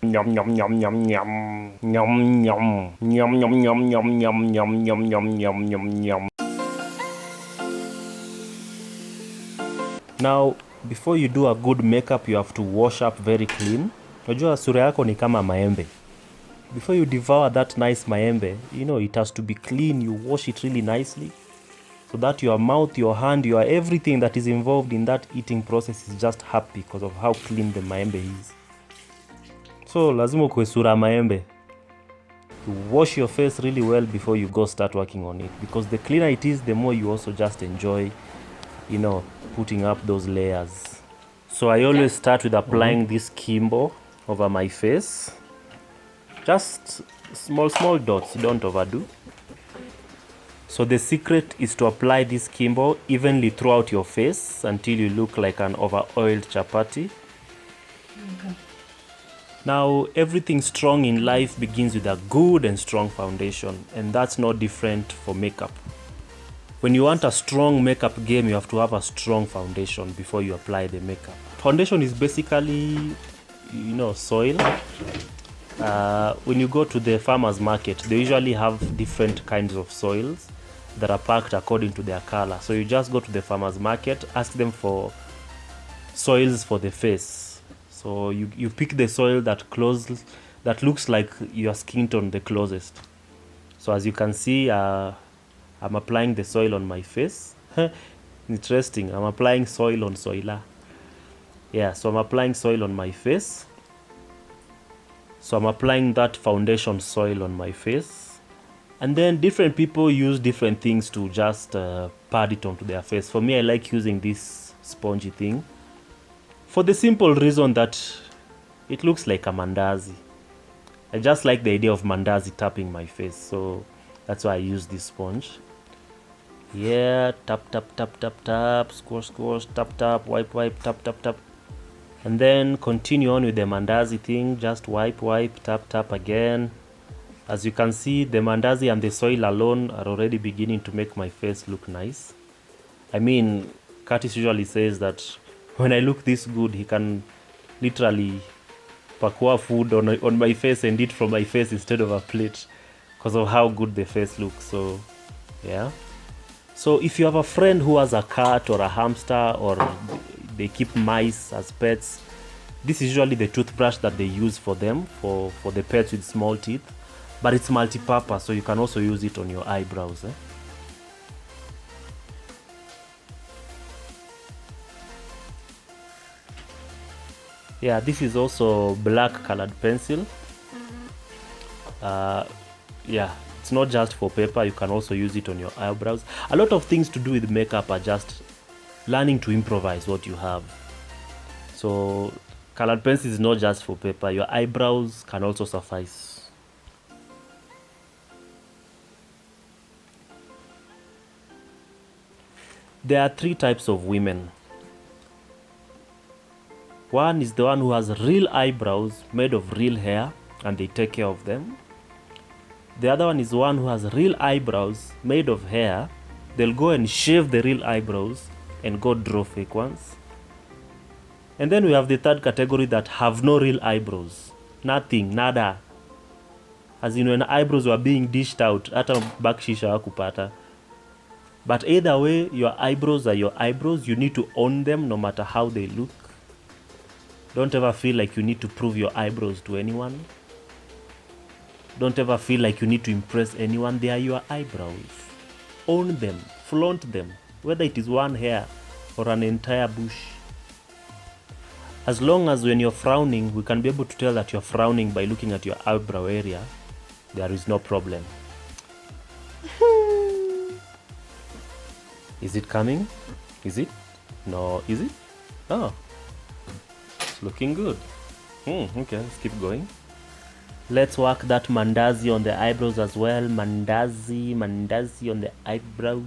Yum yum yum yum yum yum yum yum yum yum yum yum yum yum yum yum yum yum. Now, before you do a good makeup, you have to wash up very clean. Unajua sura yako ni kama maembe. Before you devour that nice maembe, it has to be clean. You wash it really nicely so that your mouth, your hand, your everything that is involved in that eating process is just happy because of how clean the maembe is. So, lazima ukue sura maembe. You wash your face really well before you go start working on it, because the cleaner it is, the more you also just enjoy, putting up those layers. So I always start with applying this Kimbo over my face. Just small dots, don't overdo. So the secret is to apply this Kimbo evenly throughout your face until you look like an over-oiled chapati. Okay. Now, everything strong in life begins with a good and strong foundation, and that's no different for makeup. When you want a strong makeup game, you have to have a strong foundation before you apply the makeup. Foundation is basically, soil. When you go to the farmer's market, they usually have different kinds of soils that are packed according to their color. So you just go to the farmer's market, ask them for soils for the face. So you pick the soil that looks like your skin tone the closest. So as you can see, I'm applying the soil on my face. Interesting. I'm applying soil on Soila. Yeah, so I'm applying soil on my face. So I'm applying that foundation soil on my face. And then different people use different things to just pad it onto their face. For me, I like using this spongy thing, for the simple reason that it looks like a mandazi. I just like the idea of mandazi tapping my face. So that's why I use this sponge. Yeah, tap, squish, tap, wipe, tap. And then continue on with the mandazi thing. Just wipe, tap again. As you can see, the mandazi and the soil alone are already beginning to make my face look nice. I mean, Curtis usually says that when I look this good, he can literally pakua food on my face and eat from my face instead of a plate because of how good the face looks. So, yeah. So if you have a friend who has a cat or a hamster, or they keep mice as pets, this is usually the toothbrush that they use for them, for the pets with small teeth. But it's multi-purpose, so you can also use it on your eyebrows. Yeah, this is also black colored pencil. Yeah, it's not just for paper, you can also use it on your eyebrows. A lot of things to do with makeup are just learning to improvise what you have. So colored pencil is not just for paper, your eyebrows can also suffice. There are 3 types of women. One is the one who has real eyebrows made of real hair and they take care of them. The other one is one who has real eyebrows made of hair. They'll go and shave the real eyebrows and go draw fake ones. And then we have the third category that have no real eyebrows. Nothing, nada. As in, when eyebrows were being dished out, hata bakshisha hakupata. But either way, your eyebrows are your eyebrows. You need to own them no matter how they look. Don't ever feel like you need to prove your eyebrows to anyone. Don't ever feel like you need to impress anyone. They are your eyebrows. Own them, flaunt them, whether it is one hair or an entire bush. As long as when you're frowning, we can be able to tell that you're frowning by looking at your eyebrow area, there is no problem. Is it coming? Is it? No, is it? Oh, it's looking good. Okay, let's keep going. Let's work that mandazi on the eyebrows as well. Mandazi on the eyebrows.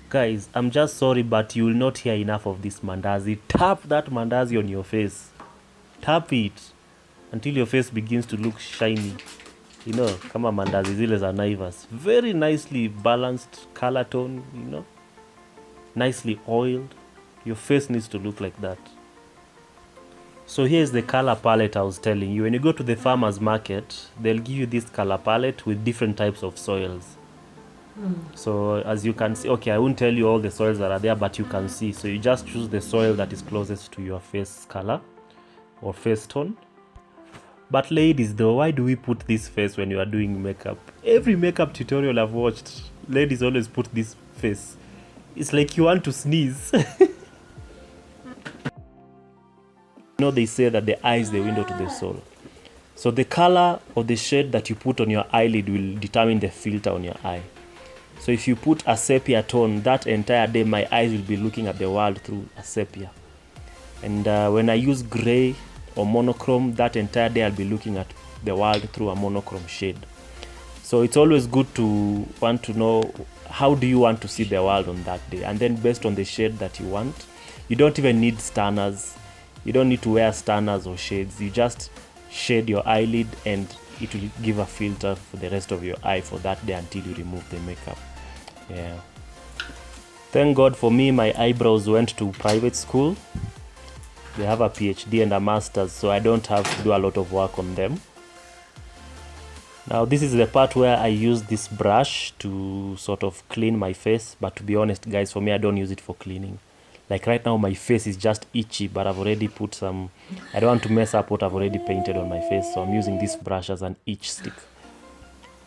Guys, I'm just sorry, but you will not hear enough of this mandazi. Tap that mandazi on your face. Tap it until your face begins to look shiny. Kama mandazi zile za Naivas. Very nicely balanced color tone, nicely oiled. Your face needs to look like that. So here's the color palette I was telling you. When you go to the farmer's market, they'll give you this color palette with different types of soils. So as you can see, okay, I won't tell you all the soils that are there, but you can see. So you just choose the soil that is closest to your face color or face tone. But ladies though, why do we put this face when you are doing makeup? Every makeup tutorial I've watched, ladies always put this face. It's like you want to sneeze. They say that the eye is the window to the soul. So the color or the shade that you put on your eyelid will determine the filter on your eye. So if you put a sepia tone, that entire day my eyes will be looking at the world through a sepia. And when I use gray or monochrome, that entire day I'll be looking at the world through a monochrome shade. So it's always good to want to know how do you want to see the world on that day. And then based on the shade that you want, you don't even need stanners. You don't need to wear stanners or shades. You just shade your eyelid and it will give a filter for the rest of your eye for that day until you remove the makeup. Yeah. Thank God for me, my eyebrows went to private school. They have a PhD and a master's, so I don't have to do a lot of work on them. Now this is the part where I use this brush to sort of clean my face, but to be honest guys, for me I don't use it for cleaning. Like right now my face is just itchy, but I've already put some, I don't want to mess up what I've already painted on my face, so I'm using this brush as an itch stick,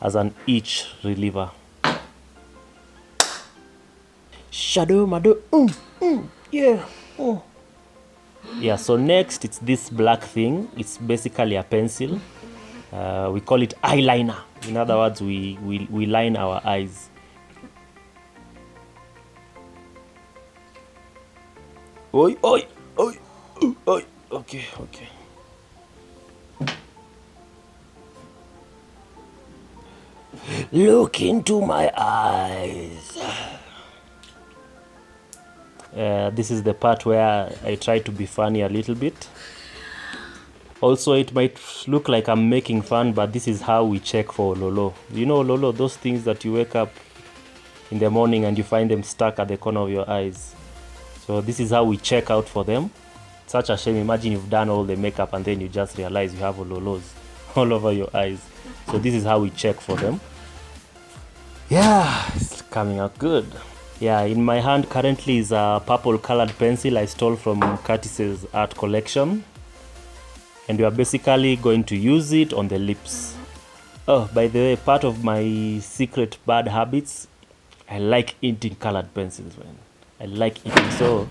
as an itch reliever. Shadow, mado, yeah, yeah. So next it's this black thing. It's basically a pencil. We call it eyeliner. In other words, we line our eyes. Oi, oi, oi, oi. Okay, okay. Look into my eyes. This is the part where I try to be funny a little bit. Also, it might look like I'm making fun, but this is how we check for Lolo. You know Lolo, those things that you wake up in the morning and you find them stuck at the corner of your eyes. So this is how we check out for them. Such a shame. Imagine you've done all the makeup and then you just realize you have Lolos all over your eyes. So this is how we check for them. Yeah, it's coming out good. Yeah, in my hand currently is a purple colored pencil I stole from Curtis's art collection. And we are basically going to use it on the lips. Oh, by the way, part of my secret bad habits, I like eating colored pencils, man. I like eating. So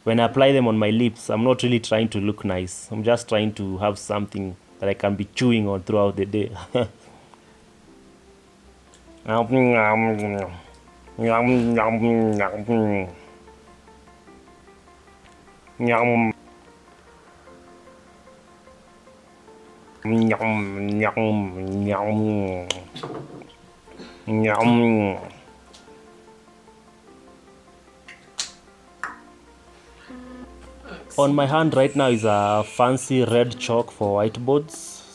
when I apply them on my lips, I'm not really trying to look nice. I'm just trying to have something that I can be chewing on throughout the day. On my hand right now is a fancy red chalk for whiteboards.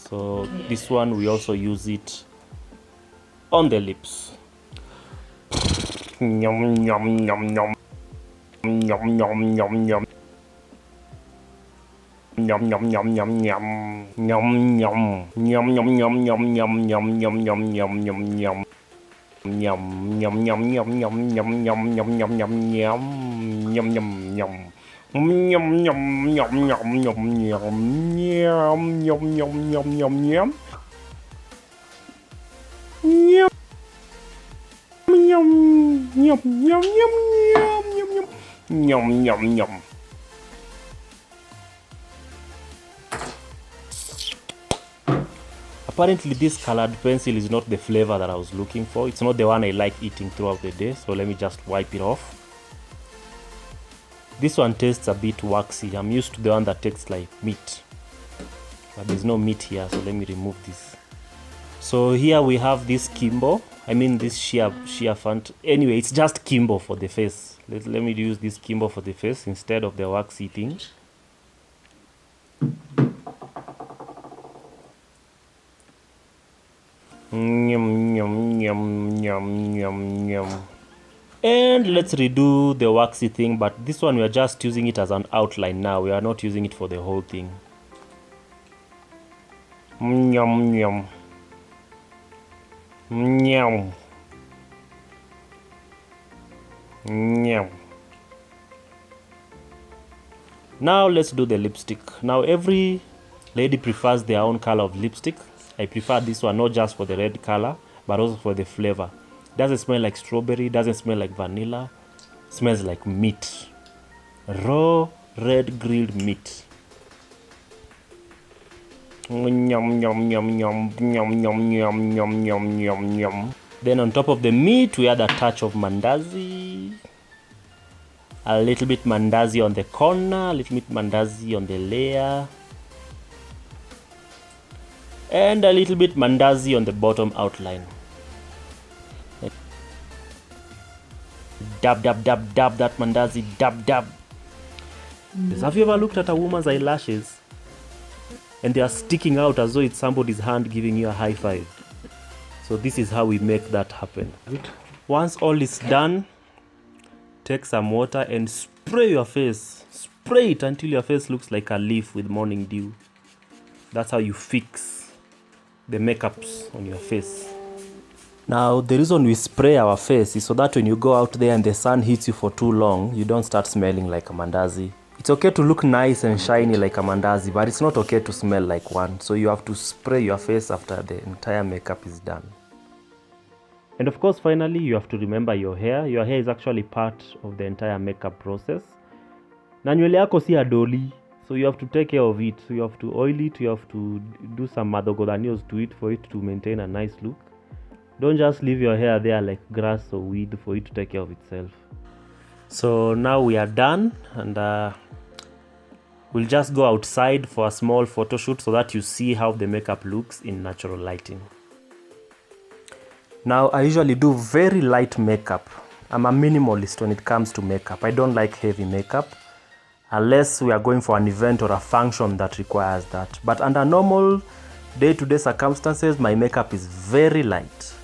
So this one we also use it on the lips. Yum yum yum yum yum yum yum yum. Yum yum yum yum yum yum yum yum yum yum yum yum yum yum yum yum yum yum. Yum yum yum yum yum yum yum yum yum yum yum yum yum yum. Yum yum yum yum yum yum yum yum yum yum yum yum. Yum yum yum yum yum yum yum yum. Apparently this colored pencil is not the flavor that I was looking for. It's not the one I like eating throughout the day. So let me just wipe it off. This one tastes a bit waxy. I'm used to the one that tastes like meat. But there's no meat here, so let me remove this. So here we have this Kimbo. I mean this sheer font. Anyway, it's just Kimbo for the face. Let me use this Kimbo for the face instead of the waxy thing. Yum yum yum yum yum yum. And let's redo the waxy thing, but this one we are just using it as an outline now. We are not using it for the whole thing. Nyum nyum. Nyum. Nyum. Now let's do the lipstick. Now every lady prefers their own color of lipstick. I prefer this one not just for the red color, but also for the flavor. Doesn't smell like strawberry, doesn't smell like vanilla. Smells like meat. Raw red grilled meat. Yum yum yum yum yum yum yum yum yum yum yum. Then on top of the meat we add a touch of mandazi. A little bit mandazi on the corner, a little bit mandazi on the layer. And a little bit mandazi on the bottom outline. Dab, dab, dab, dab that mandazi, dab, dab. Have you ever looked at a woman's eyelashes and they are sticking out as though it's somebody's hand giving you a high five? So this is how we make that happen. Once all is done, take some water and spray your face. Spray it until your face looks like a leaf with morning dew. That's how you fix the makeups on your face. Now, the reason we spray our face is so that when you go out there and the sun hits you for too long, you don't start smelling like a mandazi. It's okay to look nice and shiny like a mandazi, but it's not okay to smell like one. So you have to spray your face after the entire makeup is done. And of course, finally, you have to remember your hair. Your hair is actually part of the entire makeup process. Na nywele yako si adoli, so you have to take care of it. So you have to oil it, you have to do some madogodanios to it for it to maintain a nice look. Don't just leave your hair there like grass or weed for it to take care of itself. So now we are done, and we'll just go outside for a small photo shoot so that you see how the makeup looks in natural lighting. Now I usually do very light makeup. I'm a minimalist when it comes to makeup. I don't like heavy makeup unless we are going for an event or a function that requires that. But under normal day-to-day circumstances, my makeup is very light.